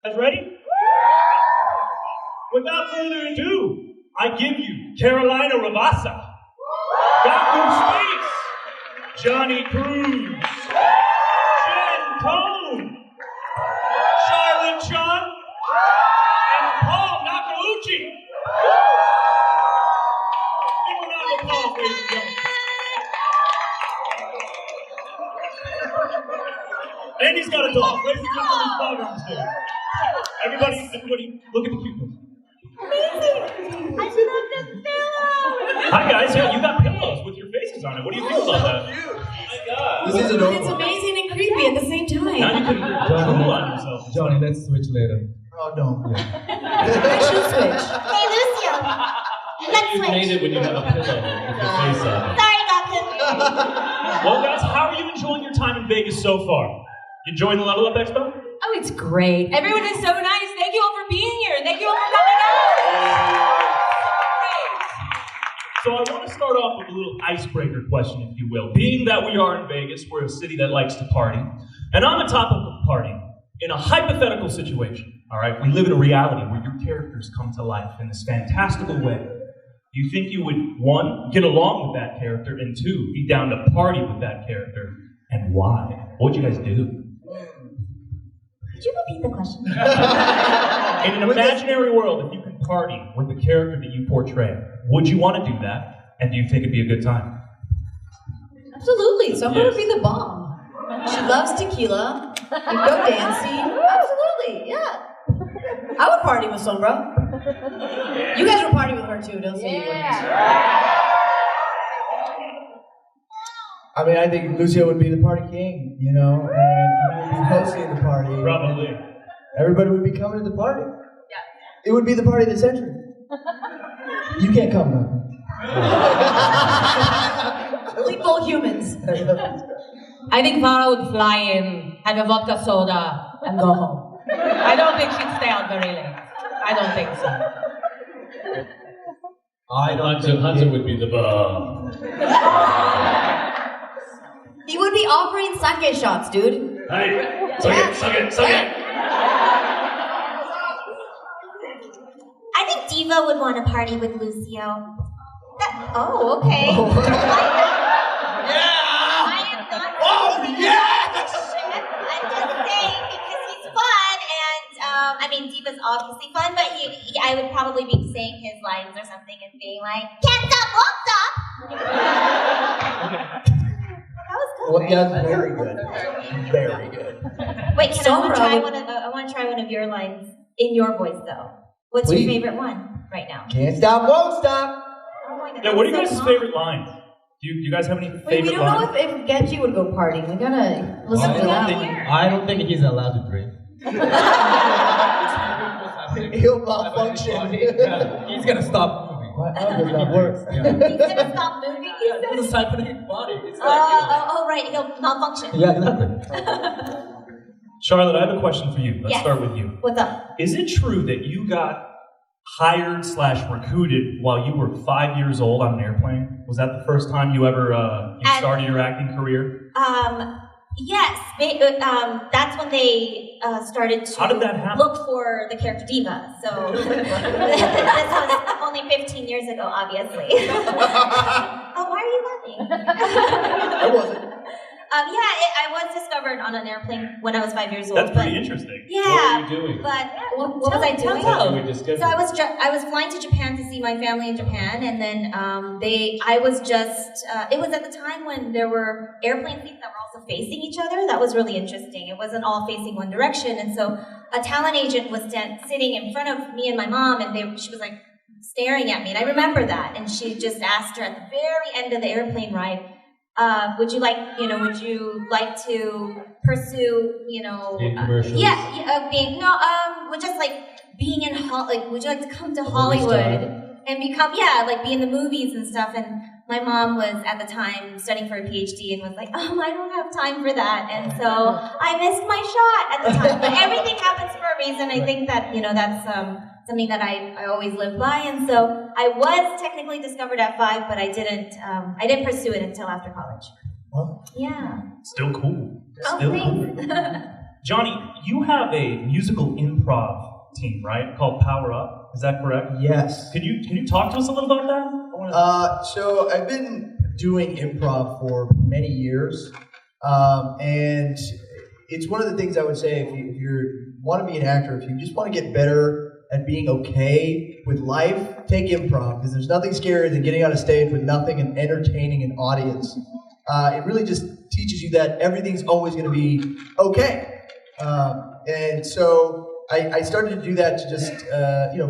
Guys ready? Without further ado, I give you Carolina Ravassa, Dr. Space, Johnny Cruz, Jen Cone, Charlotte Chung, and Paul Nakauchi. Give a round of applause, ladies and gentlemen. And he's got a dog. Ladies and gentlemen, his dog on the stage. Everybody, look at the cute one. Amazing! I love the pillow! Hi guys, yeah, you got pillows with your faces on it. What do you feel about that? Cute. Oh my God. This is adorable. It's amazing and creepy at the same Now time. you can drool on yourself. Johnny, let's switch later. Oh, no. I should switch. Hey, Lucio. Let's You made switch. it when you have a pillow with your face on it. Sorry, Gaku. Well guys, how are you enjoying your time in Vegas so far? You enjoying the Level Up Expo? Oh, it's great. Everyone is so nice. Thank you all for being here. Thank you all for coming out. So I want to start off with a little icebreaker question, if you will. Being that we are in Vegas, we're a city that likes to party. And on the topic of party, in a hypothetical situation, all right, we live in a reality where your characters come to life in this fantastical way. Do you think you would, one, get along with that character, and two, be down to party with that character, and why? What would you guys do? Could you repeat the question? In an imaginary world, if you could party with the character that you portray, would you want to do that? And do you think it'd be a good time? Absolutely. Summer Yes. would be the bomb. She loves tequila. We'd go dancing. Absolutely. Yeah. I would party with Sombra. You guys would party with her too, don't say you wouldn't. I mean, I think Lucio would be the party king, you know, and he would be hosting the party. Probably. Everybody would be coming to the party. It would be the party of the century. You can't come now. Only full humans. I think Farah would fly in, have a vodka soda, and go home. I don't think she'd stay out very late. I don't think so. Hunter would be the bomb. He would be offering sake shots, dude. Hey, suck it. I think Diva would want to party with Lucio. Oh, okay. Yeah! I am not. Oh, yes! I'm just saying because he's fun, and I mean Diva's obviously fun, but I would probably be saying his lines or something and being like, "Can't stop, won't stop." That was good. Well, right? yeah, very good. Very good. Wait, I want to Sombra try would- one of your lines in your voice though. What's Please. your favorite one right now? Can't stop, won't stop. Oh my God, Yeah, what are you that's guys' so favorite lines? Do you guys have any Wait, we favorite don't lines? know if Genji would go partying. We gotta listen to that one. I don't think he's allowed to drink. He'll malfunction. Yeah, he's gonna stop moving. How does that work? Yeah. He's gonna stop moving. He It's said. a cybernetic body. It's like, Oh, right. He'll malfunction. yeah, exactly. Charlotte, I have a question for you. Let's Yes. start with you. What's up? Is it true that you got hired/recruited while you were 5 years old on an airplane? Was that the first time you ever started your acting career? Yes. That's when they started to How did that happen? look for the character Diva. So this was only 15 years ago, obviously. Oh, why are you laughing? I wasn't. I was discovered on an airplane when I was 5 years old. That's pretty but, interesting. Yeah. What were you doing? But what was I doing? You were discovered. So I was flying to Japan to see my family in Japan, and then it was at the time when there were airplane seats that were also facing each other. That was really interesting. It wasn't all facing one direction, and so a talent agent was sitting in front of me and my mom, and she was like staring at me, and I remember that, and she just asked her at the very end of the airplane ride, would you like to pursue, In commercials? being in would you like to come to Hollywood and become, be in the movies and stuff? And my mom was at the time studying for a PhD and was like, I don't have time for that. And so I missed my shot at the time. But everything happens for a reason. I think that, that's something that I always live by. And so I was technically discovered at 5, but I didn't pursue it until after college. Well, Yeah. Still cool. Oh, Still cool. thanks. Johnny, you have a musical improv team, right? Called Power Up. Is that correct? Yes. Can you talk to us a little about that? So I've been doing improv for many years, and it's one of the things I would say if you want to be an actor, if you just want to get better at being okay with life, take improv, because there's nothing scarier than getting on a stage with nothing and entertaining an audience. It really just teaches you that everything's always going to be okay. And so I started to do that to just,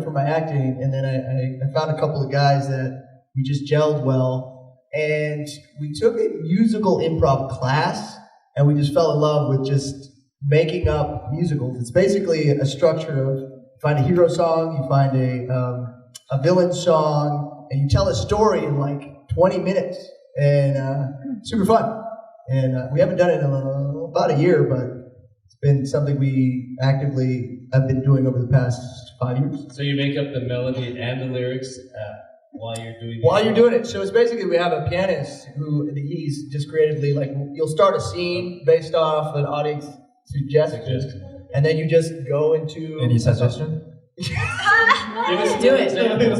for my acting, and then I found a couple of guys that we just gelled well, and we took a musical improv class, and we just fell in love with just making up musicals. It's basically a structure of, you find a hero song, you find a villain song, and you tell a story in like 20 minutes, and super fun. And we haven't done it in about a year, but it's been something we actively have been doing over the past 5 years. So you make up the melody and the lyrics while you're doing it? While you're doing it. So it's basically, we have a pianist who he's just creatively, like, you'll start a scene based off an audience suggestion, and then you just go into... Any suggestion? Give us Do it. example. Do it.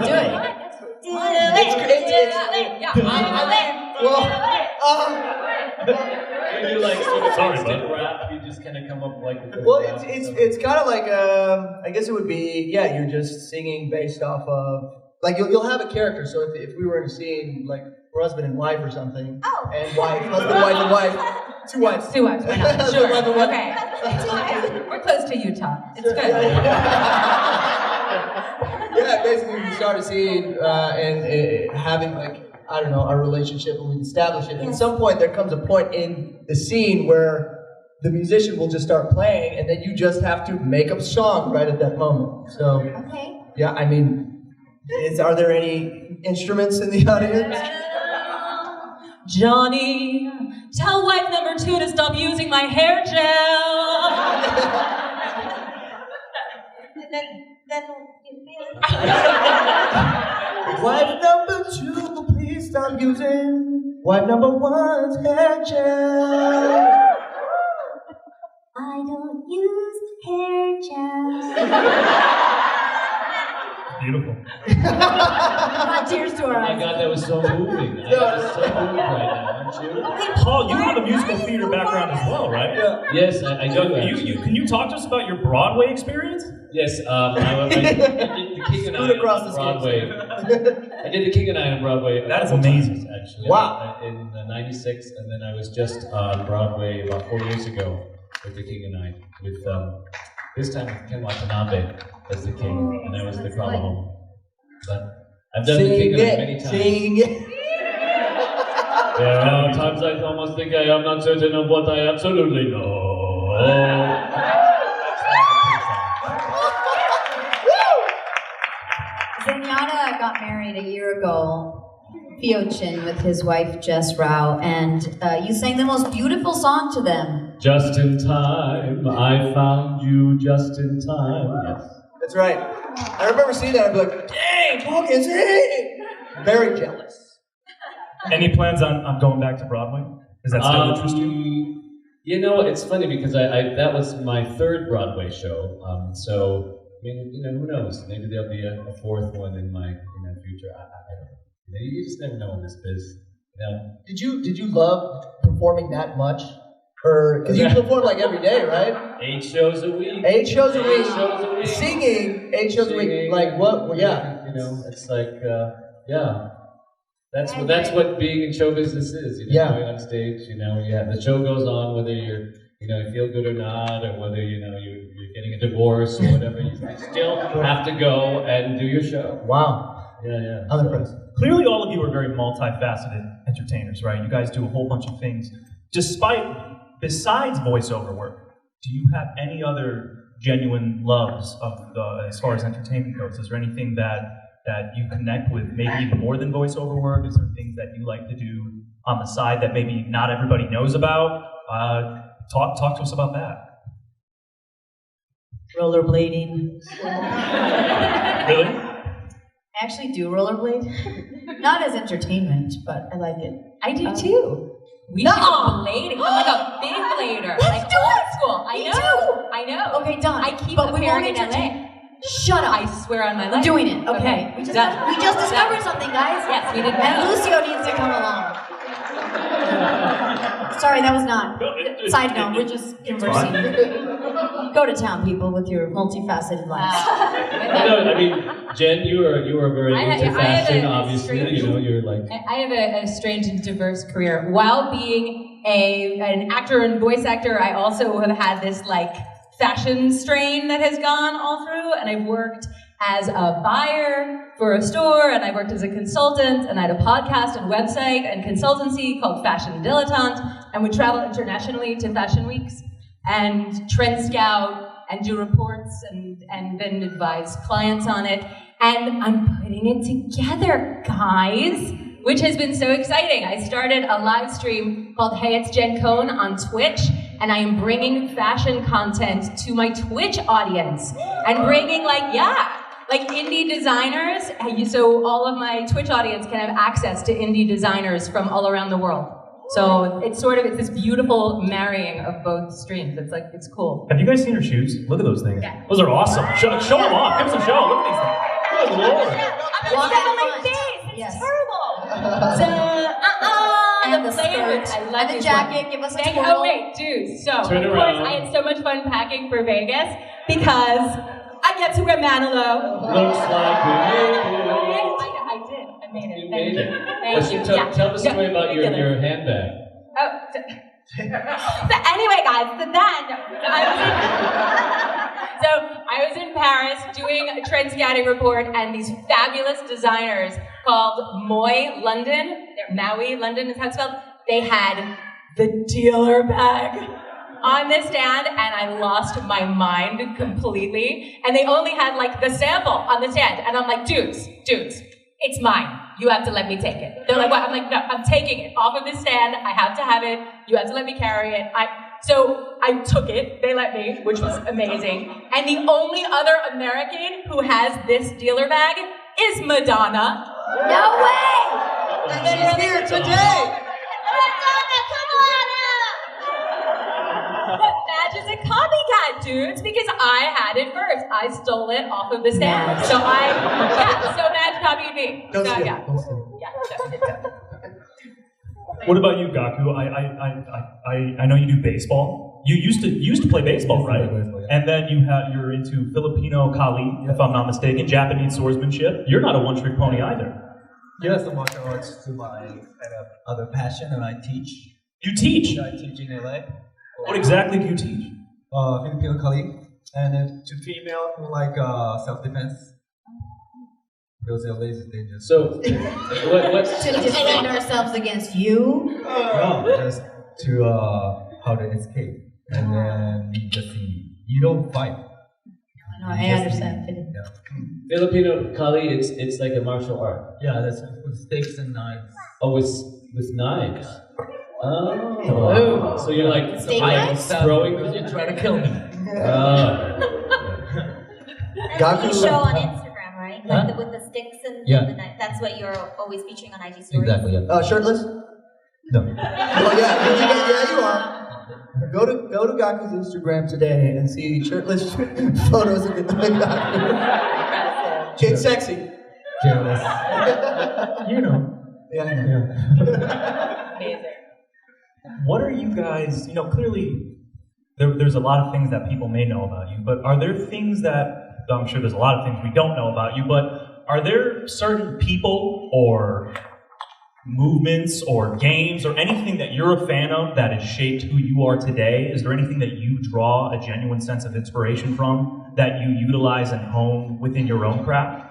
You do like sort of Sorry, instant bud. rap, you just kind of come up like with the Well, rap it's kind of like, I guess it would be, yeah, you're just singing based off of, like, you'll have a character. So if we were in a scene, like, we're husband and wife or something, Oh. and wife, husband, wife, and wife, two wives. Two wives, why not? Husband, Sure. wife, and wife. Okay. We're close to Utah. It's good. Yeah, basically we start a scene and having, like, I don't know, our relationship, and we establish it. And at some point there comes a point in the scene where the musician will just start playing, and then you just have to make up a song right at that moment. So, Okay. yeah, I mean, are there any instruments in the audience? Johnny, tell wife number 2 to stop using my hair gel. And then Wife number 2, please stop using wife number 1's hair gel. I don't use hair gel. Beautiful. Brought tears to our Oh my eyes. God, that was so moving. I was so moved right now, aren't you? Paul, you have a musical theater background as well, right? Yes, I do that. Can you talk to us about your Broadway experience? Yes, I did the King and I Scoot across on the Broadway. I did the King and I on Broadway. That is a couple amazing. times, actually. Wow. In '96, and then I was just on Broadway about 4 years ago with the King and I, with this time with Ken Watanabe as the King, and I was the Kralahome. But I've done the King and I many times. Sing it. There are times I almost think I am not certain of what I absolutely know. Zenyatta got married a year ago, Fiochin, with his wife Jess Rao, and you sang the most beautiful song to them. Just in time, I found you just in time. Yes. That's right. I remember seeing that. I'd be like, dang, Paul can sing. Very jealous. Any plans on going back to Broadway? Is that still interest you? You know, it's funny because I that was my third Broadway show. So I mean, you know, who knows? Maybe there'll be a fourth one in my future. I don't know. You just never know in this biz. You know? Did you love performing that much? Or because you perform like every day, right? 8 shows a week. 8 shows a week. 8 shows a week. Singing 8 shows a week. Singing. Like what? Well, yeah. You know, it's like yeah. That's what being in show business is. You know, Yeah. going on stage. You know, yeah, the show goes on whether you feel good or not, or whether you're getting a divorce or whatever. You still have to go and do your show. Wow. Yeah. I'm impressed. Clearly, all of you are very multifaceted entertainers, right? You guys do a whole bunch of things. Besides voiceover work, do you have any other genuine loves as far as entertainment goes? Is there anything that you connect with, maybe even more than voiceover work? Is there things that you like to do on the side that maybe not everybody knows about? Talk to us about that. Rollerblading. Really? I actually do rollerblade. Not as entertainment, but I like it. I do too. We should go blading. I'm like a big blader. Let's like do old it. school. I Me know. too. I know. Okay, done. I keep But we appearing won't in entertain. LA. Shut up. I swear on my life. I'm doing it. Okay. We Done. just discovered something, guys. Yes, we did. And Lucio needs to come along. Sorry, that was not. Side note, we're just conversing. Go to town, people, with your multifaceted lives. I mean, Jen, you were very into fashion, obviously. You're like. I have a strange and diverse career. While being an actor and voice actor, I also have had this like fashion strain that has gone all through, and I've worked as a buyer for a store, and I worked as a consultant, and I had a podcast and website and consultancy called Fashion Dilettante, and would travel internationally to fashion weeks and trend scout and do reports and then advise clients on it. And I'm putting it together, guys, which has been so exciting. I started a live stream called Hey, It's Jen Cohn on Twitch, and I am bringing fashion content to my Twitch audience and bringing like indie designers. So all of my Twitch audience can have access to indie designers from all around the world. So it's this beautiful marrying of both streams. It's cool. Have you guys seen her shoes? Look at those things. Yeah. Those are awesome. Show them off. Give us a show. Look at these things. Good Lord. I'm Walk gonna out my front. face. It's Yes. terrible. And the flavors. skirt. I love And the this jacket. one. Give us a Thank- twirl. Oh wait, dude. So Turn of around. course I had so much fun packing for Vegas because I get to wear Manilow. Looks like we made it. I did. I made it. You Thank made you. it. Thank you. Tell, Yeah. tell the story about your Ridiculous. handbag. Oh. So anyway, guys, so then I was in Paris doing a trend scouting report, and these fabulous designers called Moy London, Maui London is how it's spelled. They had the dealer bag on this stand, and I lost my mind completely. And they only had like the sample on the stand, and I'm like, dudes, it's mine. You have to let me take it. They're like, what? I'm like, no, I'm taking it off of this stand. I have to have it. You have to let me carry it. So I took it. They let me, which was amazing. And the only other American who has this dealer bag is Madonna. No way! And she's here today! Madonna, come on up! But Madge is a copycat, dudes, because I had it first. I stole it off of the stand. Madge. So Madge copied me. Don't So steal. yeah. Don't steal. Yeah. What about you, Gaku? I know you do baseball. You used to play baseball, right? baseball, yeah. And then you're into Filipino Kali, if I'm not mistaken, Japanese swordsmanship. You're not a one-trick pony either. Yes, the martial arts to my kind of other passion, and I teach. You teach. I teach in LA. What exactly do you teach? Filipino colleague, and then to female who like self-defense. Those are lazy dangerous. So, what's To defend ourselves against you. no, just to how to escape, and then you don't fight. No, I understand. Yeah, Filipino Kali? It's like a martial art. yeah, that's with stakes and knives. Oh, with knives. Oh. Oh. So you're like Steak like knives? throwing. You're trying to kill me. Oh. That's what you show on Gaku- Instagram, right? Huh? Like with the sticks and Yeah. the knife. That's what you're always featuring on IG stories. Exactly. Yeah. Shirtless? No. Well, yeah, you are. Go to Gaku's Instagram today and see shirtless photos of Gaku. It's sexy. Jealous. You know. Yeah, I know. Amazing. What are you guys, clearly there's a lot of things that people may know about you, but are there things that, I'm sure there's a lot of things we don't know about you, but are there certain people or movements or games or anything that you're a fan of that has shaped who you are today? Is there anything that you draw a genuine sense of inspiration from that you utilize and hone within your own craft?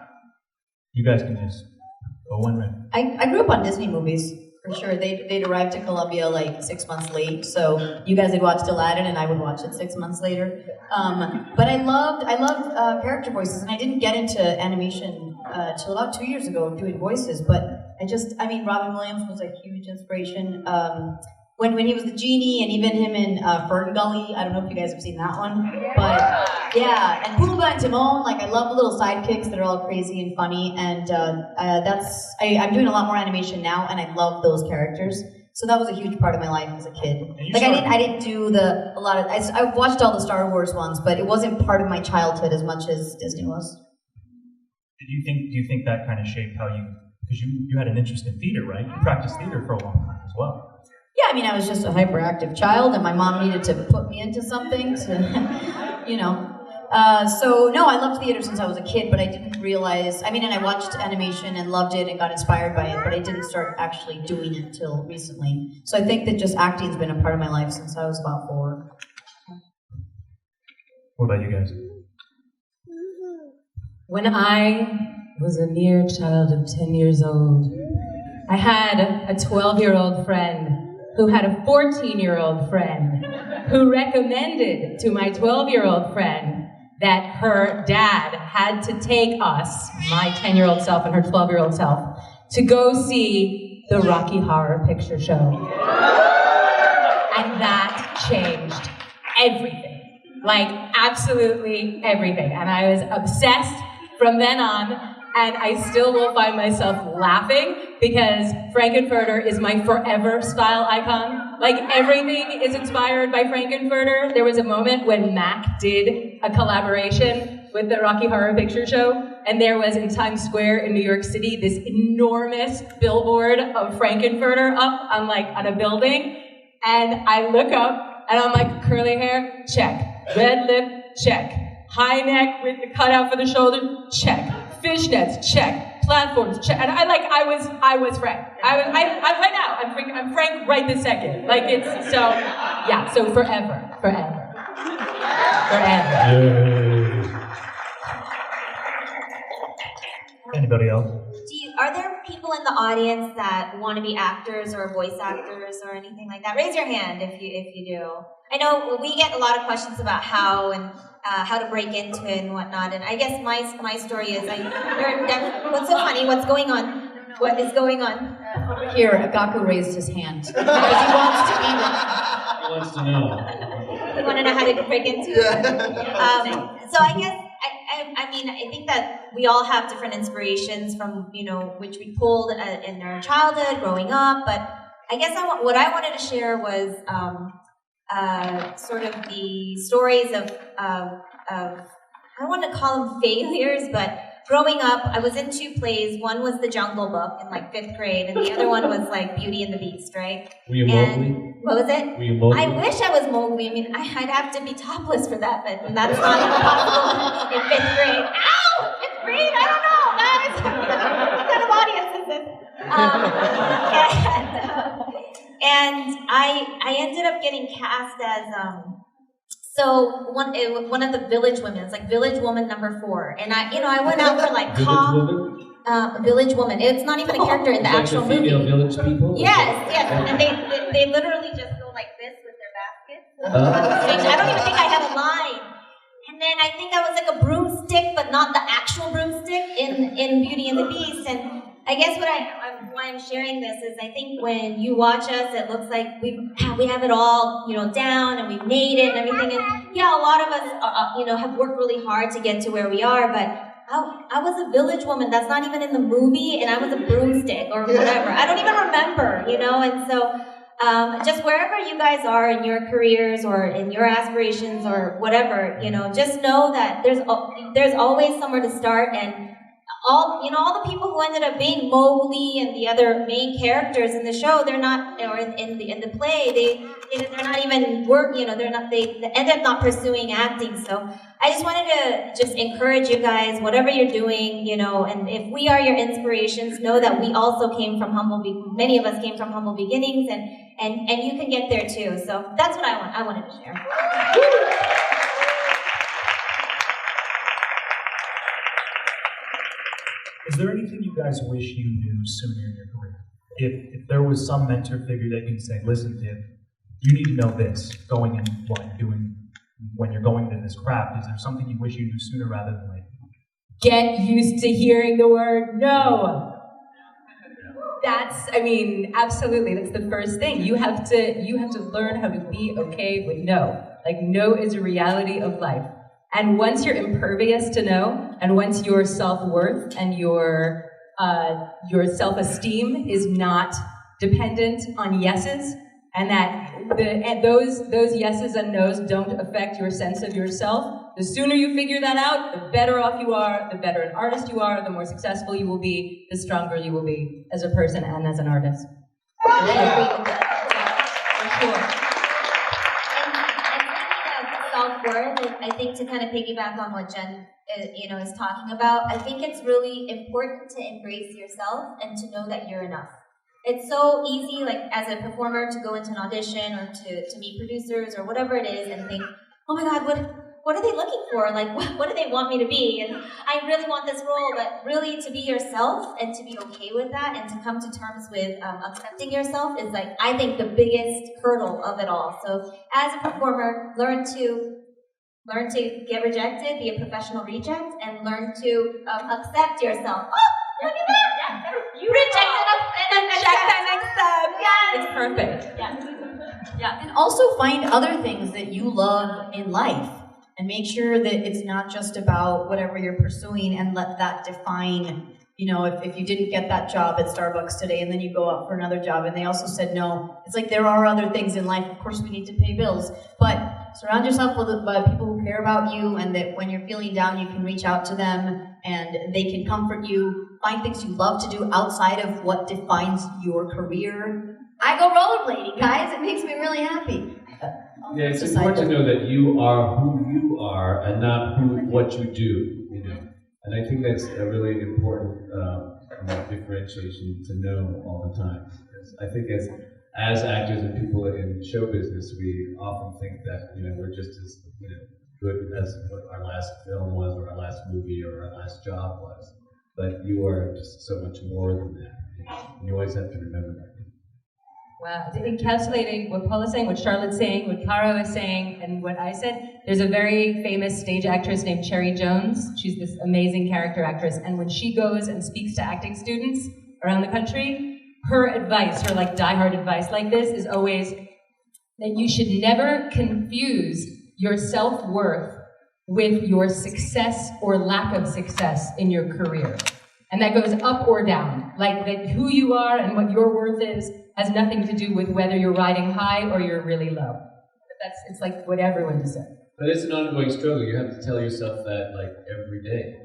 You guys can just go in there. I grew up on Disney movies, for sure. They'd arrived to Columbia like 6 months late, so you guys had watched Aladdin and I would watch it 6 months later. But I loved character voices, and I didn't get into animation till about 2 years ago doing voices, but Robin Williams was a huge inspiration. When he was the genie, and even him in Fern Gully. I don't know if you guys have seen that one, but yeah. And Pumbaa and Timon, I love the little sidekicks that are all crazy and funny. And I'm doing a lot more animation now, and I love those characters. So that was a huge part of my life as a kid. you Like started- I didn't do I watched all the Star Wars ones, but it wasn't part of my childhood as much as Disney was. Do you think that kind of shaped how because you had an interest in theater, right? You practiced theater for a long time as well. Yeah, I mean, I was just a hyperactive child, and my mom needed to put me into something to, you know. So, no, I loved theater since I was a kid, but I didn't realize, and I watched animation and loved it and got inspired by it, but I didn't start actually doing it till recently. So I think that just acting's been a part of my life since I was about 4. What about you guys? When I was a mere child of 10 years old, I had a 12-year-old friend who had a 14-year-old friend who recommended to my 12-year-old friend that her dad had to take us, my 10-year-old self and her 12-year-old self, to go see the Rocky Horror Picture Show. And that changed everything. Like, absolutely everything. And I was obsessed from then on, and I still will find myself laughing because Frankenfurter is my forever style icon. Like, everything is inspired by Frankenfurter. There was a moment when Mac did a collaboration with the Rocky Horror Picture Show, and there was in Times Square in New York City this enormous billboard of Frankenfurter up on a building, and I look up and I'm like, curly hair, check. Red lip, check. High neck with the cutout for the shoulder, check. Fishnets, check. Platforms, check. And I was Frank. I'm right now. I'm Frank right this second. Like, it's so, yeah. So forever. Anybody else? Are there people in the audience that want to be actors or voice actors or anything like that? Raise your hand if you do. I know we get a lot of questions about how to break into it and whatnot, and I guess my story is what's so funny? What's going on? What is going on? Over here, Agaku raised his hand because he wants to be He wants to know. You want to know how to break into it? So I guess I think that we all have different inspirations from which we pulled in our childhood, growing up. But I guess what I wanted to share was sort of the stories of I don't want to call them failures, but growing up, I was in 2 plays. One was The Jungle Book in 5th grade, and the other one was Beauty and the Beast, right? Were you Mowgli? What was it? Were you Mowgli? I wish I was Mowgli. I'd have to be topless for that, but that's not even possible in 5th grade. Ow! 5th grade? I don't know, guys. What kind of audience is this? And I ended up getting cast as one of the village women. It's Village Woman number 4, and I went out for Village Woman. It's not even a character in the actual movie. Female village people? Yes, and they literally just go like this with their baskets. I don't even think I had a line. And then I think I was like a broomstick, but not the actual broomstick in Beauty and the Beast. And I guess why I'm sharing this is I think when you watch us, it looks like we have it all down and we've made it and everything. And yeah, a lot of us have worked really hard to get to where we are, but I was a village woman. That's not even in the movie, and I was a broomstick or whatever. I don't even remember, And so just wherever you guys are in your careers or in your aspirations or whatever, just know that there's always somewhere to start. And all the people who ended up being Mowgli and the other main characters in the show, they're not, or in the play, they're not even they end up not pursuing acting. So I just wanted to just encourage you guys, whatever you're doing, and if we are your inspirations, know that we also came from many of us came from humble beginnings, and you can get there too. So that's what I wanted to share. Is there anything you guys wish you knew sooner in your career? If there was some mentor figure that you can say, listen, Div, you need to know this going in what you're doing when you're going into this craft. Is there something you wish you knew sooner rather than later? Get used to hearing the word no. Absolutely, that's the first thing. You have to learn how to be okay with no. No is a reality of life. And once you're impervious to no, and once your self-worth and your self-esteem is not dependent on yeses, and that those yeses and nos don't affect your sense of yourself. The sooner you figure that out, the better off you are, the better an artist you are, the more successful you will be, the stronger you will be as a person and as an artist. I agree with that. For sure. Self-worth, I think to kind of piggyback on what Jen is talking about, I think it's really important to embrace yourself and to know that you're enough. It's so easy, like as a performer, to go into an audition or to meet producers or whatever it is and think, oh my God, what are they looking for? Like, what do they want me to be? And I really want this role, but really to be yourself and to be okay with that and to come to terms with accepting yourself is like, I think the biggest hurdle of it all. So as a performer, learn to get rejected, be a professional reject, and learn to accept yourself. Oh, look at that! Yeah, you rejected us and Check that next time. Yes. It's perfect. Yes. Yeah. And also find other things that you love in life and make sure that it's not just about whatever you're pursuing and let that define, if you didn't get that job at Starbucks today and then you go out for another job and they also said no. It's like there are other things in life. Of course, we need to pay bills, but surround yourself with people who care about you and that when you're feeling down, you can reach out to them and they can comfort you. Find things you love to do outside of what defines your career. I go rollerblading, guys. It makes me really happy. Yeah, it's important to know that you are who you are and not what you do. And I think that's a really important differentiation to know all the time. Because I think as actors and people in show business, we often think that we're just as good as what our last film was, or our last movie, or our last job was. But you are just so much more than that. You always have to remember that. Wow, encapsulating what Paul is saying, what Charlotte's saying, what Caro is saying, and what I said. There's a very famous stage actress named Cherry Jones. She's this amazing character actress, and when she goes and speaks to acting students around the country, her advice, her diehard advice like this, is always that you should never confuse your self-worth with your success or lack of success in your career. And that goes up or down. Like that who you are and what your worth is has nothing to do with whether you're riding high or you're really low. But it's like what everyone just said. But it's an ongoing struggle. You have to tell yourself that every day.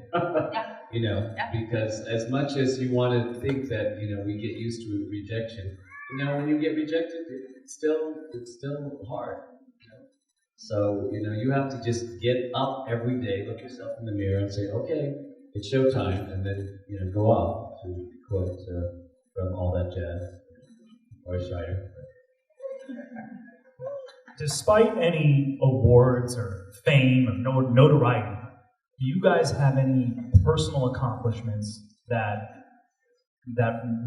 Yeah. Because as much as you want to think that, we get used to rejection, when you get rejected, it's still hard. So, you have to just get up every day, look yourself in the mirror and say, okay, it's showtime, and then, go off, to quote from All That Jazz, or Shire. Despite any awards or fame or notoriety, do you guys have any personal accomplishments that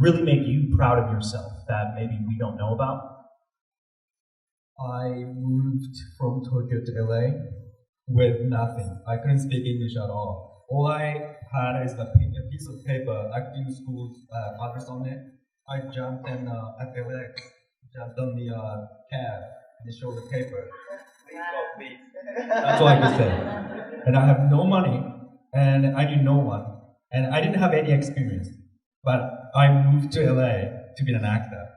really make you proud of yourself that maybe we don't know about? I moved from Tokyo to LA with nothing. I couldn't speak English at all. All I had is a piece of paper, acting school's address on it. I jumped in at LX, jumped on the cab, and showed the paper. That's all I could say. And I have no money, and I knew no one, and I didn't have any experience. But I moved to LA to be an actor.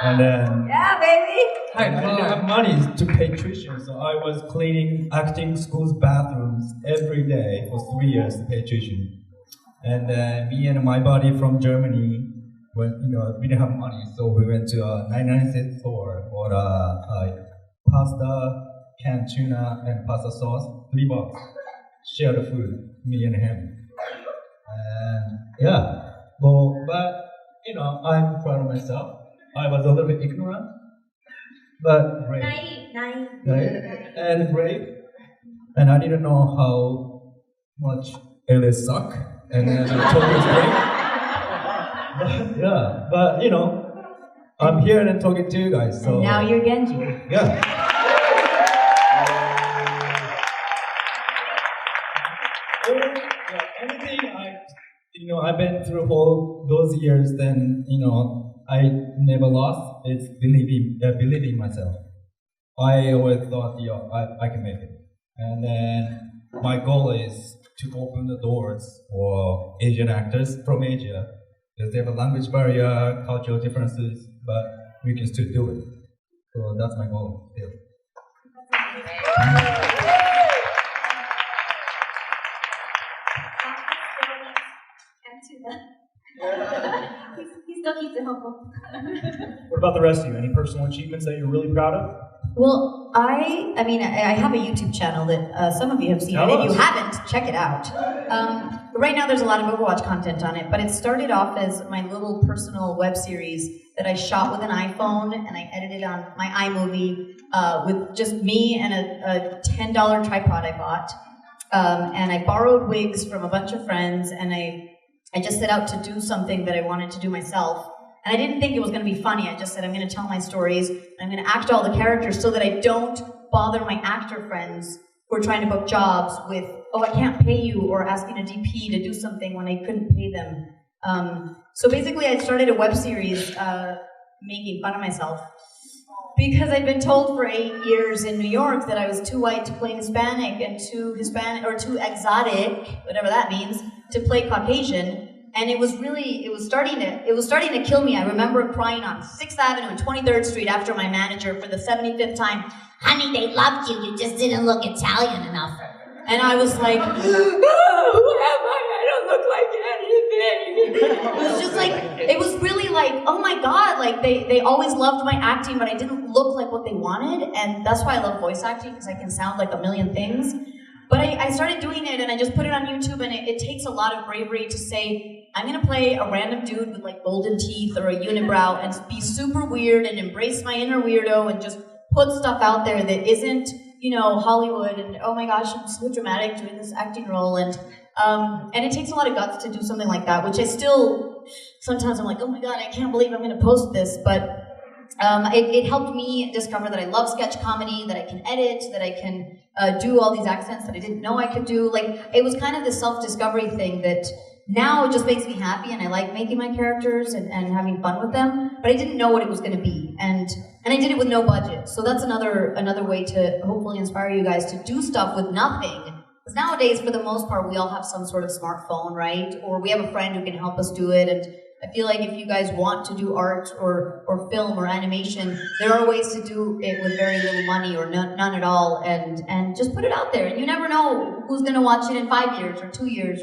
And then Yeah, baby! I didn't have money to pay tuition, so I was cleaning acting school's bathrooms every day for 3 years to pay tuition. And then me and my buddy from Germany, we didn't have money, so we went to a 99-cent store, bought a pasta, canned tuna, and pasta sauce, $3. Share the food, me and him. And yeah, but I'm proud of myself. I was a little bit ignorant, but brave. Naive. And brave. And I didn't know how much LA suck, and then I told it's great. But yeah, but I'm here and talking to you guys. So And now you're Genji. yeah. Anything I've been through all those years, then I never lost. It's believing in myself. I always thought, I can make it. And then my goal is to open the doors for Asian actors from Asia Because they have a language barrier, cultural differences, but we can still do it. So that's my goal. Yeah. He still keeps it humble. What about the rest of you? Any personal achievements that you're really proud of? Well, I mean, I have a YouTube channel that some of you have seen, and if you haven't, check it out. Right now, there's a lot of Overwatch content on it, but it started off as my little personal web series that I shot with an iPhone, and I edited on my iMovie with just me and a $10 tripod I bought, and I borrowed wigs from a bunch of friends, and I just set out to do something that I wanted to do myself. And I didn't think it was going to be funny. I just said, I'm going to tell my stories, and I'm going to act all the characters so that I don't bother my actor friends who are trying to book jobs with, oh, I can't pay you, or asking a DP to do something when I couldn't pay them. So basically, I started a web series making fun of myself because I'd been told for 8 years in New York that I was too white to play Hispanic and too exotic, whatever that means, to play Caucasian. And it was starting to kill me. I remember crying on 6th Avenue and 23rd Street after my manager for the 75th time, honey, they loved you, you just didn't look Italian enough. And I was like, oh, who am I? I don't look like anything. It was just like, it was really like, oh my God, like they always loved my acting, but I didn't look like what they wanted. And that's why I love voice acting, because I can sound like a million things. But I started doing it, and I just put it on YouTube, and it takes a lot of bravery to say, I'm gonna play a random dude with like golden teeth or a unibrow and be super weird and embrace my inner weirdo and just put stuff out there that isn't, Hollywood, and oh my gosh, I'm so dramatic doing this acting role, and it takes a lot of guts to do something like that, which I still, sometimes I'm like, oh my God, I can't believe I'm gonna post this, but it helped me discover that I love sketch comedy, that I can edit, that I can do all these accents that I didn't know I could do. Like, it was kind of this self-discovery thing that now it just makes me happy, and I like making my characters and having fun with them, but I didn't know what it was going to be. And I did it with no budget. So that's another way to hopefully inspire you guys to do stuff with nothing. Because nowadays, for the most part, we all have some sort of smartphone, right? Or we have a friend who can help us do it. And I feel like if you guys want to do art or film or animation, there are ways to do it with very little money or none at all, and just put it out there. And you never know who's going to watch it in 5 years or 2 years.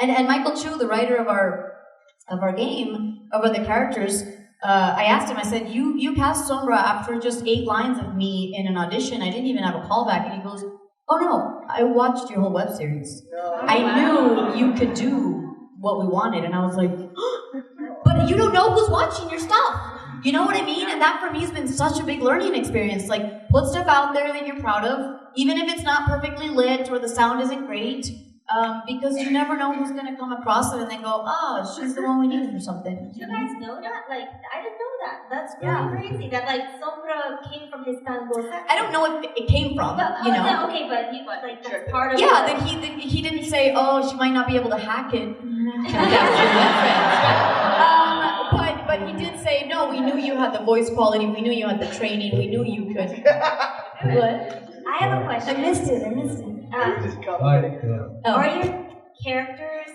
And Michael Chu, the writer of our game, of the characters, I asked him, I said, you cast Sombra after just 8 lines of me in an audition. I didn't even have a callback. And he goes, oh no, I watched your whole web series. I knew you could do what we wanted. And I was like, but you don't know who's watching your stuff. You know what I mean? And that for me has been such a big learning experience. Like, put stuff out there that you're proud of, even if it's not perfectly lit or the sound isn't great, because you never know who's going to come across it and then go, oh, she's the one we need for something. Do you guys know that? Like, I didn't know that. That's really crazy. That, like, Sombra came from his voice acting. I don't know what it came from, but, you know. Yeah, okay, but that's part of yeah, that he didn't say, oh, she might not be able to hack it. But he did say, no, we knew you had the voice quality, we knew you had the training, we knew you could. What? I have a question. I missed it. Are your characters,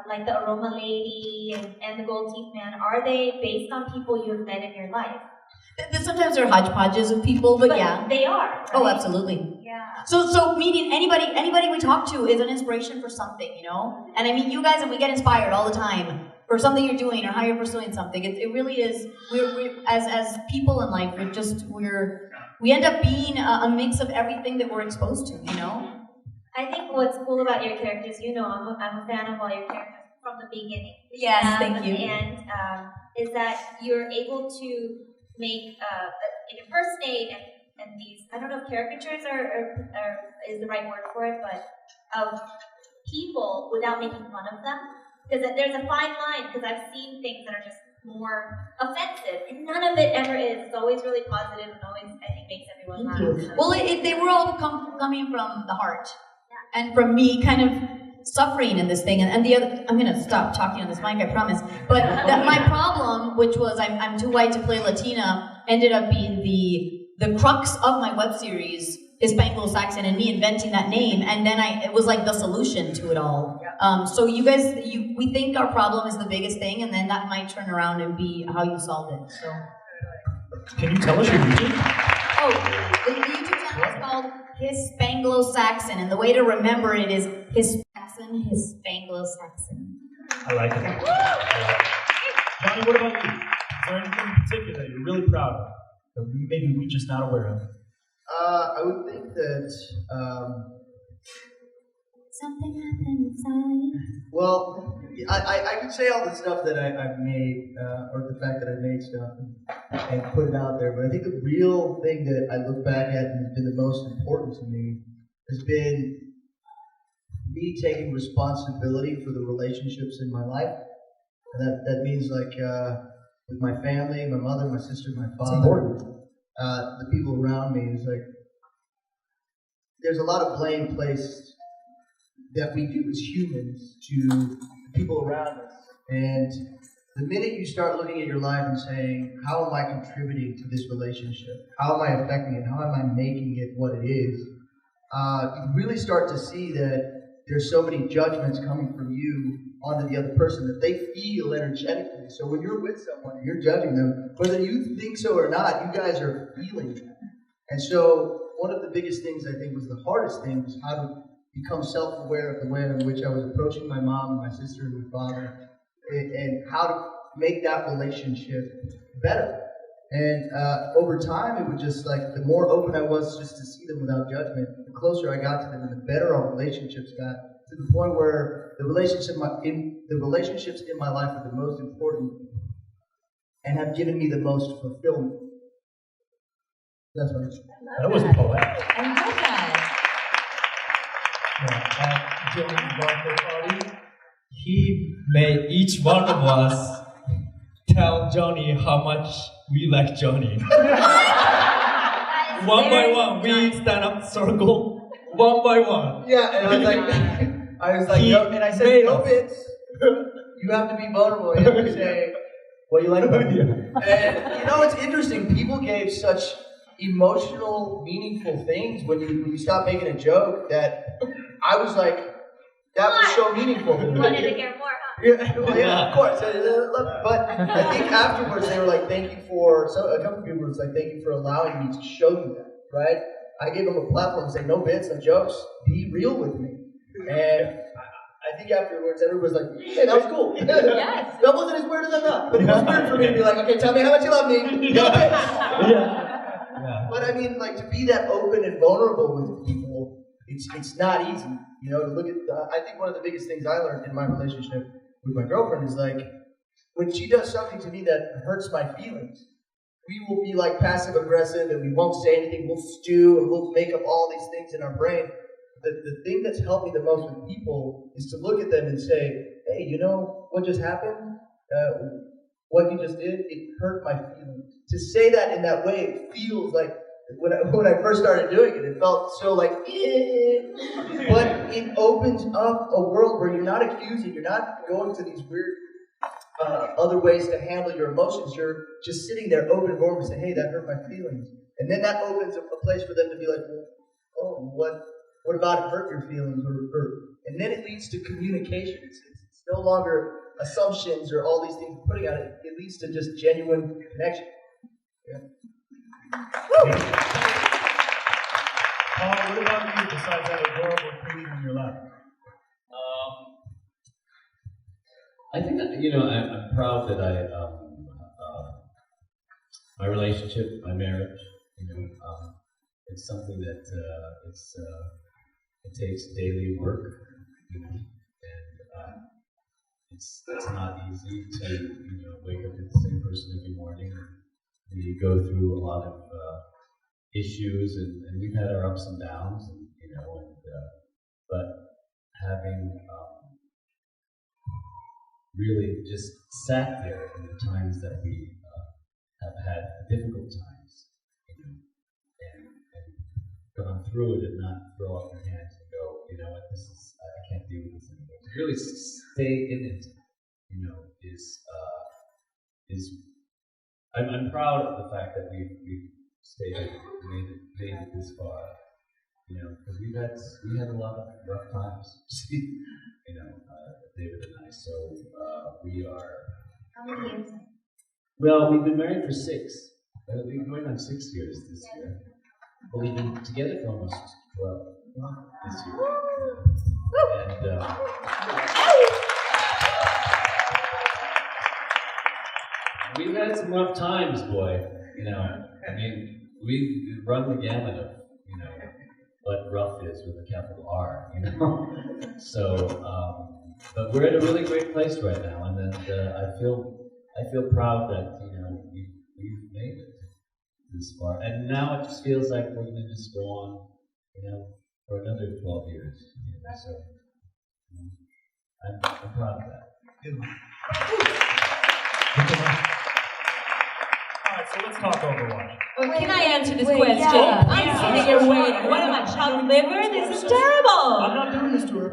like the Aroma Lady and the Gold Teeth Man, are they based on people you've met in your life? Sometimes they're hodgepodges of people, but yeah. They are. Right? Oh, absolutely. Yeah. So meeting anybody we talk to is an inspiration for something, you know? And I mean, you guys, and we get inspired all the time for something you're doing or how you're pursuing something. It really is, we're as people in life, we end up being a mix of everything that we're exposed to, you know? I think what's cool about your characters, I'm a fan of all your characters from the beginning. Yes, thank you. And is that you're able to make, impersonate and these, I don't know if caricatures are is the right word for it, but of people without making fun of them. Because there's a fine line, because I've seen things that are just more offensive, and none of it ever is. It's always really positive and always, I think, makes everyone laugh. Well, they were all coming from the heart, and from me kind of suffering in this thing. And the other, I'm going to stop talking on this mic, I promise. But my problem, which was I'm too white to play Latina, ended up being the crux of my web series Anglo-Saxon and me inventing that name, and then it was like the solution to it all. So you guys, we think our problem is the biggest thing, and then that might turn around and be how you solve it. So. Can you tell us your YouTube? Oh, the YouTube channel is called Hispanglo-Saxon, and the way to remember it is Hispanglo-Saxon. I like it. Johnny, what about you? Is there anything in particular that you're really proud of that maybe we're just not aware of? I would think that, Something happened inside. well, I could say all the stuff that I've made, or the fact that I made stuff and put it out there, but I think the real thing that I look back at and has been the most important to me has been me taking responsibility for the relationships in my life. And that means like with my family, my mother, my sister, my father, the people around me. Is like there's a lot of blame placed that we do as humans to the people around us. And the minute you start looking at your life and saying, how am I contributing to this relationship? How am I affecting it? How am I making it what it is? You really start to see that there's so many judgments coming from you onto the other person that they feel energetically. So when you're with someone and you're judging them, whether you think so or not, you guys are feeling it. And so one of the biggest things I think was the hardest thing was how to become self-aware of the way in which I was approaching my mom, my sister, and my father, and how to make that relationship better. And over time, it was just like the more open I was just to see them without judgment, the closer I got to them, and the better our relationships got, to the point where the relationships in my life are the most important and have given me the most fulfillment. That's what it's. That was poetic. I love that. At Johnny's birthday party, he made each one of us tell Johnny how much we like Johnny. One by one, we stand up circle, one by one. Yeah, and I was like, no, and I said, no bits. You have to be vulnerable. You have to say what you like about me. And you know, it's interesting. People gave such emotional, meaningful things when you stop making a joke that I was like, that was so meaningful to me. Wanted to hear more, huh? Yeah, of course. But I think afterwards they were like, thank you for, a couple of people was like, thank you for allowing me to show you that, right? I gave them a platform and said, no bits, no jokes, be real with me. And I think afterwards everybody was like, hey, that was cool. Yes. That wasn't as weird as I thought. But it was weird for me to be like, okay, tell me how much you love me. No bits. But I mean, like, to be that open and vulnerable with people, it's not easy. You know, to look at, I think one of the biggest things I learned in my relationship with my girlfriend is like, when she does something to me that hurts my feelings, we will be like passive aggressive and we won't say anything, we'll stew and we'll make up all these things in our brain. The thing that's helped me the most with people is to look at them and say, hey, you know what just happened? What you just did, it hurt my feelings. To say that in that way, it feels like, when I first started doing it, it felt so like, but it opens up a world where you're not accusing, you're not going to these weird other ways to handle your emotions. You're just sitting there open and vulnerable and saying, hey, that hurt my feelings. And then that opens up a place for them to be like, oh, what about it hurt your feelings? And then it leads to communication. It's no longer assumptions or all these things we're putting out. It leads to just genuine connection. Yeah. Paul, what about you besides that adorable creature in your life? I think that, I'm proud that my relationship, my marriage, it's something that it takes daily work, and it's not easy to wake up with the same person every morning. We go through a lot of issues, and we've had our ups and downs, but having really just sat there in the times that we have had difficult times, and gone through it and not throw up your hands and go, you know what, I can't deal with this anymore. To really stay in it, is I'm proud of the fact that we've stayed, made it this far, because we had a lot of rough times. David and I. So we are. How many years? Well, we've been married for 6. We've been going on 6 years this year. But we've been together for almost 12 this year. And we've had some rough times, boy. I mean, we've run the gamut of, what rough is with a capital R, So, but we're at a really great place right now, and then I feel proud that we've made it this far, and now it just feels like we're going to just go on, for another 12 years. So I'm proud of that. Alright, so let's talk Overwatch. Can I answer this Wait, question? yeah. I'm sitting here waiting. What am I, chopped liver? This is terrible. I'm not doing this to her.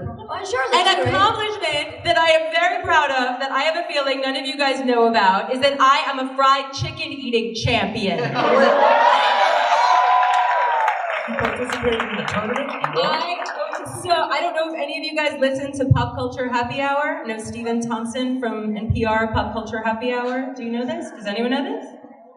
Sure, An accomplishment that I am very proud of, that I have a feeling none of you guys know about, is that I am a fried chicken eating champion. You participated in a tournament? I don't know if any of you guys listen to Pop Culture Happy Hour. Know Stephen Thompson from NPR Pop Culture Happy Hour. Do you know this? Does anyone know this?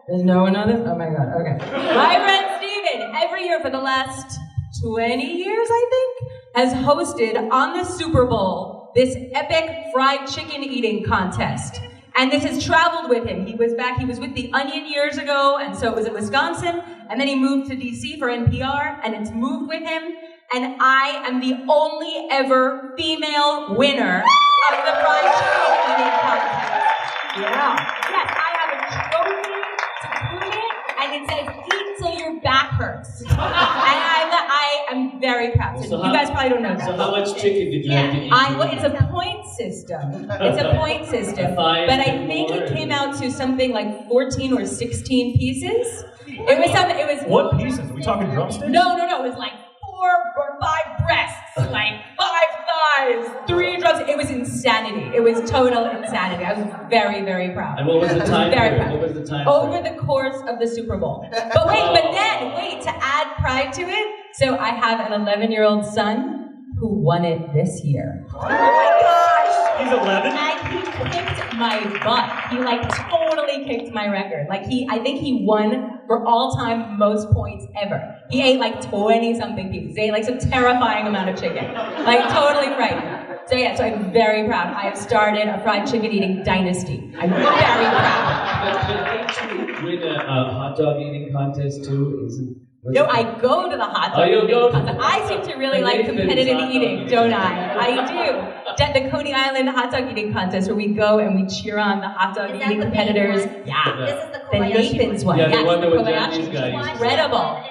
Does no one know this? Oh my god, okay. My friend Stephen, every year for the last 20 years, I think, has hosted on the Super Bowl this epic fried chicken eating contest. And this has traveled with him. He was with The Onion years ago, and so it was in Wisconsin, and then he moved to DC for NPR, and it's moved with him. And I am the only ever female winner of the fried chicken eating contest. Yeah. Yes, I have a trophy to prove it, and it says eat till your back hurts. And I am very proud. So you guys probably don't know that. So how much chicken did you have to eat? It's a point system. It's a point system. But I think it came out to something like 14 or 16 pieces. It was something. It was. What pieces? Are we talking drumsticks? No. It was like 4 or 5 breasts, like 5 thighs, 3 drums. It was insanity. It was total insanity. I was very, very proud. And what was the time? Very proud. What was the time? Over the course of the Super Bowl. But wait, to add pride to it, so I have an 11-year-old son who won it this year. Oh my gosh! He's 11? And he kicked my butt. He totally kicked my record. I think he won for all time most points ever. He ate 20 something pieces. He ate some terrifying amount of chicken. Totally frightening. So I'm very proud. I have started a fried chicken eating dynasty. I'm very proud. Did you win a hot dog eating contest too? No, I go to the hot dog eating contest. I seem to really like competitive eating, don't I? I do. The Coney Island hot dog eating contest, where we go and we cheer on the hot dog eating competitors. Yeah. This is the The Nathan's one. Yeah, the one that was Kobayashi. Japanese guy. Incredible.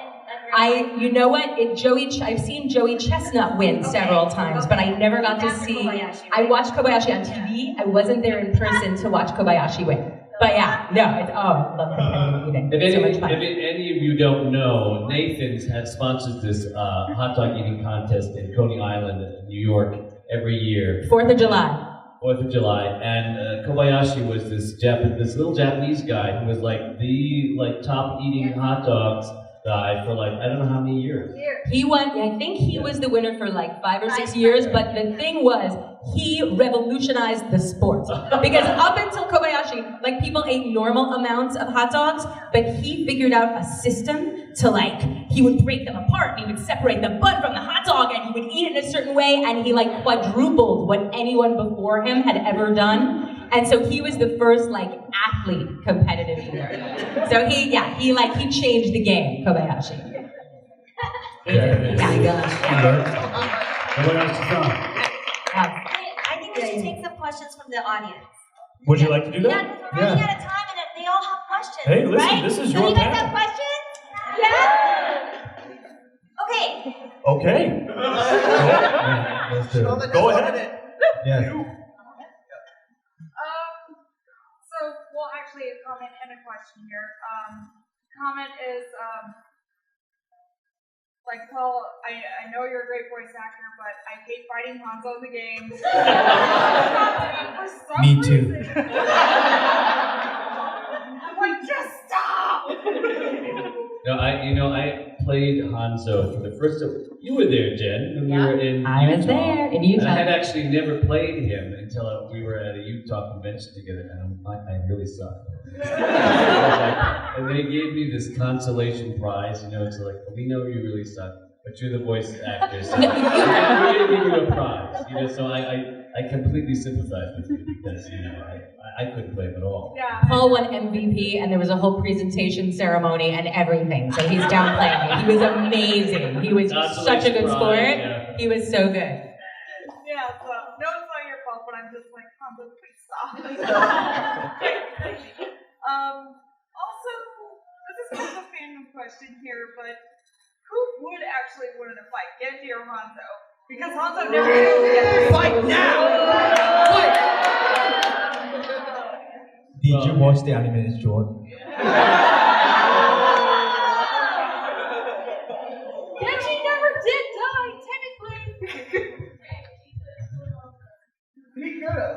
You know what? I've seen Joey Chestnut win several times, but I never got to see. I watched Kobayashi on TV. I wasn't there in person to watch Kobayashi win. But I love competitive eating. If So much fun. any of you don't know, Nathan's has sponsored this hot dog eating contest in Coney Island, New York, every year. 4th of July. 4th of July, and Kobayashi was this little Japanese guy who was the top eating hot dogs guy for I don't know how many years. He won. I think he was the winner for 5 or 6 years. But the thing was, he revolutionized the sport because up until Kobayashi, people ate normal amounts of hot dogs, but he figured out a system to he would break them apart and he would separate the bun from the hot dog and he would eat it in a certain way, and he quadrupled what anyone before him had ever done. And so he was the first athlete competitive eater. So he changed the game, Kobayashi. I think we should take some questions from the audience. Would you like to do that? Yeah, because we're running out of time and they all have questions. Hey, listen, right? this is So your you guys panel. have questions? Yeah? Okay. Okay. Let's do it. Go ahead. Yes. Actually, a comment and a question here. Comment is, Paul, I know you're a great voice actor, but I hate fighting Hanzo in the game. For some Me too. reason. I'm just stop! No, I played Hanzo for the first time. You were there, Jen, when we were in Utah. I was there in Utah. And I had actually never played him until we were at a Utah convention together, and I really sucked. And they gave me this consolation prize, it's like, we know you really suck, but you're the voice actor, so we're going to give you a prize. So I completely sympathize with you because, I couldn't play him at all. Yeah. Paul won MVP, and there was a whole presentation ceremony and everything. So he's downplaying it. He was amazing. He was such a good sport. Yeah. He was so good. Yeah, so, no, it's not your fault, but I'm just like, please stop. Also, this is kind of a fandom question here, but who would actually win in a fight, Genji or Hanzo? Because Hanzo never gets Fight now! Fight! Did you watch the anime, Jordan? Genji never did die, technically. He could have.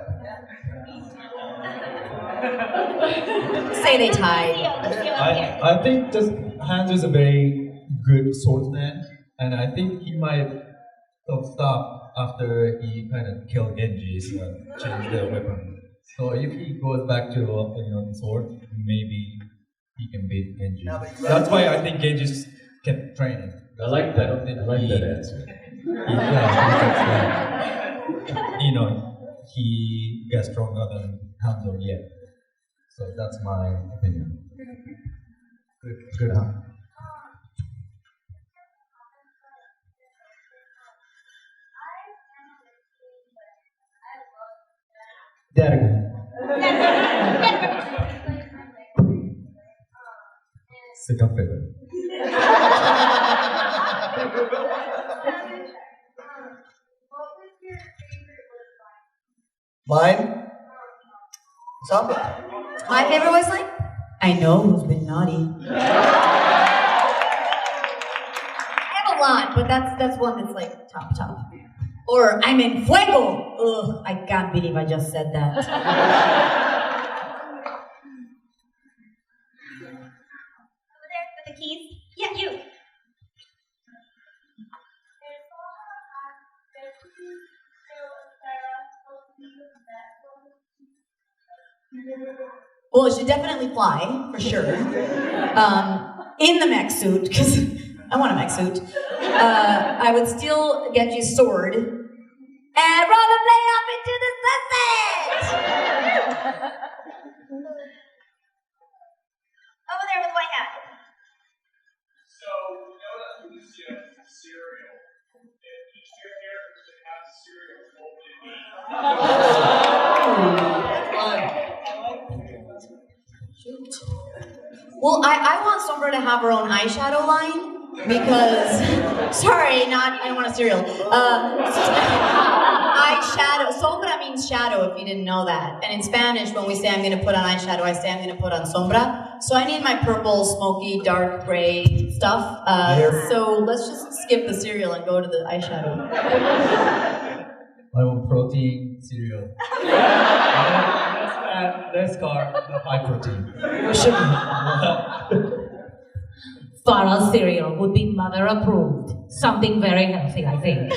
Say they tied. I think just Hans is a very good swordsman, and I think he might have stopped after he kind of killed Genji, so changed the weapon. So if he goes back to the sword, maybe he can beat Genji. That's why I think Genji just kept training. I like that. I like that answer. He gets stronger than Hanzo yet. So that's my opinion. Good, huh? Derek. Second favorite. Mine? Samba. My favorite voice line? I know who's been naughty. I have a lot, but that's one that's like top. Or I'm in fuego. Ugh, I can't believe I just said that. Over there with the keys. Yeah, you. Well, it should definitely fly, for sure. In the mech suit, because I want a mech suit. I would steal Genji's sword and rollerblade up into the sunset! Over there with the white hat. So, you know that from this cereal, that each of your characters that have cereal Shoot. Well, I want Sombra to have her own eyeshadow line because, sorry, I don't want a cereal. Eyeshadow, Sombra means shadow if you didn't know that. And in Spanish, when we say I'm going to put on eyeshadow, I say I'm going to put on sombra. So I need my purple, smoky, dark gray stuff. So let's just skip the cereal and go to the eyeshadow. I want protein cereal. Let's call the high protein. Farrell's cereal would be mother approved. Something very healthy, I think.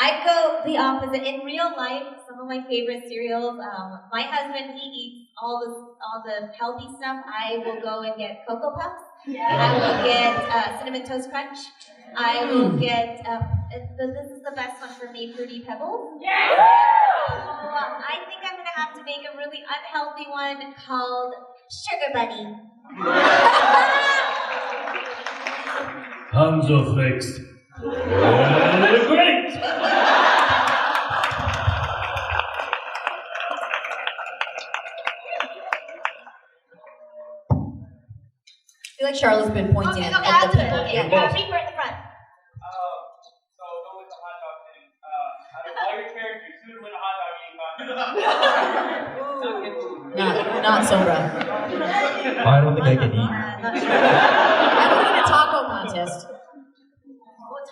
I go the opposite. In real life, some of my favorite cereals, my husband, he eats all the healthy stuff. I will go and get Cocoa Puffs. I will get Cinnamon Toast Crunch. I will get, this is the best one for me, Fruity Pebbles. I think I'm going to have to make a really unhealthy one called Sugar Bunny. Hanzo fixed. Great! I feel like Charlotte's been pointing Okay, at I'll the do it. people. Okay, Yeah. Reaper at the front. So go with the hot dog thing. Out of all your characters, who would win a hot dog eating contest? Not Sombra. I don't think I can eat. I would win a taco contest. Oh,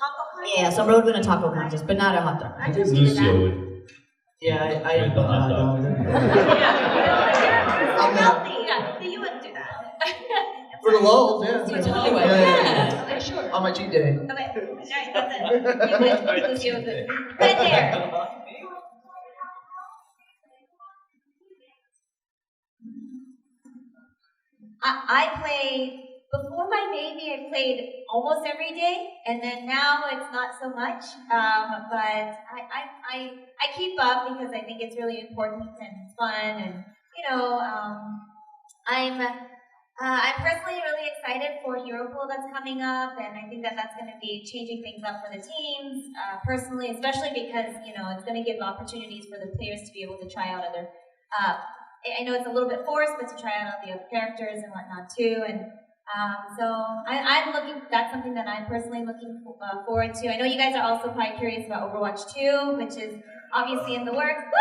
taco contest? Yeah, Sombra would win a taco contest, but not a hot dog. I just needed Lucio that. would. Yeah, I With the hot dog. You're healthy. Yeah, you wouldn't do that. For the lulls, yeah. You totally would. Yeah, for sure. On my cheat day. Okay, alright, that's it. You win. Red hair. I play, before my baby, I played almost every day, and then now it's not so much. But I keep up because I think it's really important and it's fun, and I'm personally really excited for Hero Pool that's coming up, and I think that that's going to be changing things up for the teams, personally, especially because, it's going to give opportunities for the players to be able to try out other, I know it's a little bit forced, but to try out all the other characters and whatnot too, and so that's something that I'm personally looking forward to. I know you guys are also probably curious about Overwatch 2, which is obviously in the works. Woo!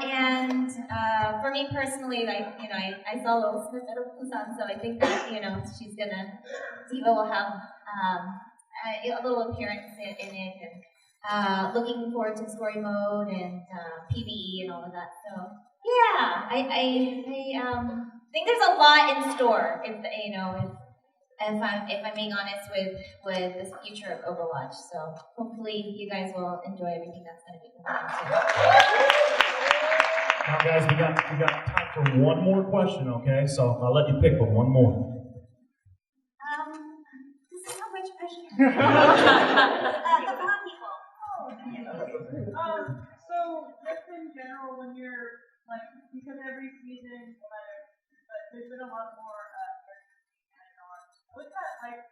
And for me personally, I saw a little snippet of Busan, so I think that, Diva will have a little appearance in it, and looking forward to story mode and PvE and all of that. So yeah, I think there's a lot in store. If I'm being honest with this future of Overwatch, so hopefully you guys will enjoy everything that's going to be coming out. Now, guys, we got time for one more question, okay? So I'll let you pick one more. This is so much pressure. The blonde people. So just in general, when you're because every season, there's been a lot more. What's that like?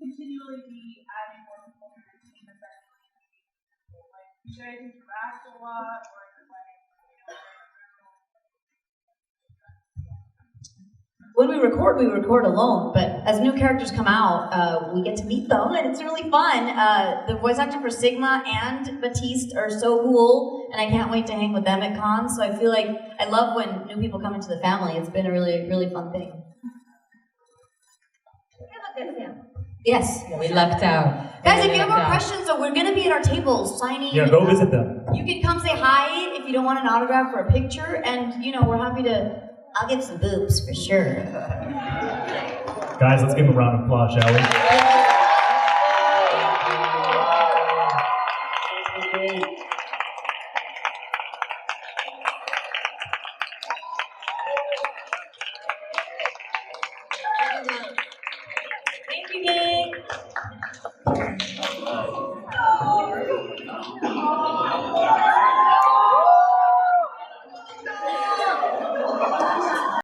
Continually be adding more people to your team, especially you guys interact a lot, or is it When we record alone, but as new characters come out, we get to meet them, and it's really fun. The voice actor for Sigma and Baptiste are so cool, and I can't wait to hang with them at cons, so I feel like I love when new people come into the family. It's been a really, really fun thing. Yes. We lucked out. Guys, if you have more questions, so we're going to be at our tables signing. Yeah, go visit them. You can come say hi if you don't want an autograph or a picture, and, we're happy to... I'll give some boobs for sure. Guys, let's give them a round of applause, shall we? Thank you, gang.